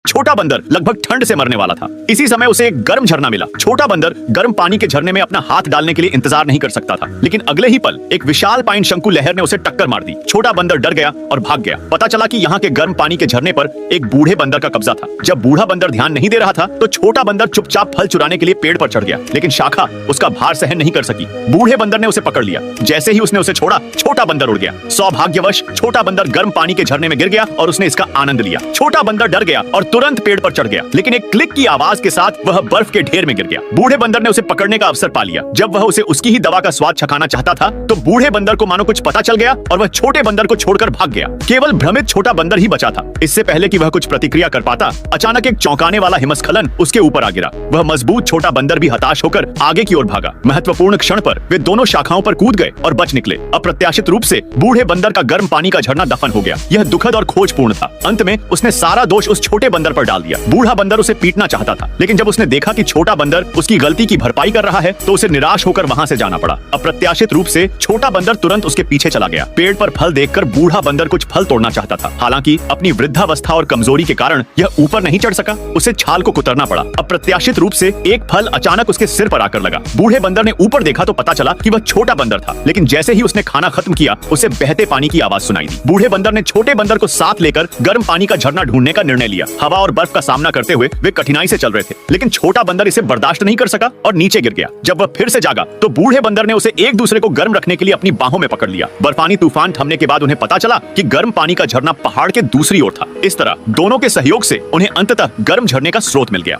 छोटा बंदर लगभग ठंड से मरने वाला था। इसी समय उसे एक गर्म झरना मिला। छोटा बंदर गर्म पानी के झरने में अपना हाथ डालने के लिए इंतजार नहीं कर सकता था, लेकिन अगले ही पल एक विशाल पाइन शंकु लहर ने उसे टक्कर मार दी। छोटा बंदर डर गया और भाग गया। पता चला कि यहाँ के गर्म पानी के झरने पर एक बूढ़े बंदर का कब्जा था। जब बूढ़ा बंदर ध्यान नहीं दे रहा था तो छोटा बंदर चुपचाप फल चुराने के लिए पेड़ पर चढ़ गया, लेकिन शाखा उसका भार सहन नहीं कर सकी। बूढ़े बंदर ने उसे पकड़ लिया। जैसे ही उसने उसे छोड़ा, छोटा बंदर उड़ गया। सौभाग्यवश छोटा बंदर गर्म पानी के झरने में गिर गया और उसने इसका आनंद लिया। छोटा बंदर डर गया और तुरंत पेड़ पर चढ़ गया, लेकिन एक क्लिक की आवाज के साथ वह बर्फ के ढेर में गिर गया। बूढ़े बंदर ने उसे पकड़ने का अवसर पा लिया। जब वह उसे उसकी ही दवा का स्वाद चखाना चाहता था तो बूढ़े बंदर को मानो कुछ पता चल गया और वह छोटे बंदर को छोड़कर भाग गया। केवल भ्रमित छोटा बंदर ही बचा था। इससे पहले कि वह कुछ प्रतिक्रिया कर पाता, अचानक एक चौंकाने वाला हिमस्खलन उसके ऊपर आ गिरा। वह मजबूत छोटा बंदर भी हताश होकर आगे की ओर भागा। महत्वपूर्ण क्षण पर वे दोनों शाखाओं पर कूद गए और बच निकले। अप्रत्याशित रूप से बूढ़े बंदर का गर्म पानी का झरना दफन हो गया। यह दुखद और खोजपूर्ण था। अंत में उसने सारा दोष उस छोटे बंदर पर डाल दिया। बूढ़ा बंदर उसे पीटना चाहता था, लेकिन जब उसने देखा कि छोटा बंदर उसकी गलती की भरपाई कर रहा है तो उसे निराश होकर वहां से जाना पड़ा। अप्रत्याशित रूप से छोटा बंदर तुरंत उसके पीछे चला गया। पेड़ पर फल देखकर बूढ़ा बंदर कुछ फल तोड़ना चाहता था। हालांकि अपनी वृद्धावस्था और कमजोरी के कारण यह ऊपर नहीं चढ़ सका। उसे छाल को कुतरना पड़ा। अप्रत्याशित रूप से एक फल अचानक उसके सिर पर आकर लगा। बूढ़े बंदर ने ऊपर देखा तो पता चला कि वह छोटा बंदर था, लेकिन जैसे ही उसने खाना खत्म किया उसे बहते पानी की आवाज सुनाई दी। बूढ़े बंदर ने छोटे बंदर को साथ लेकर गर्म पानी का झरना ढूंढने का निर्णय लिया। हवा और बर्फ का सामना करते हुए वे कठिनाई से चल रहे थे, लेकिन छोटा बंदर इसे बर्दाश्त नहीं कर सका और नीचे गिर गया। जब वह फिर से जागा तो बूढ़े बंदर ने उसे एक दूसरे को गर्म रखने के लिए अपनी बाहों में पकड़ लिया। बर्फानी तूफान थमने के बाद उन्हें पता चला कि गर्म पानी का झरना पहाड़ के दूसरी ओर था। इस तरह दोनों के सहयोग से उन्हें अंततः गर्म झरने का स्रोत मिल गया।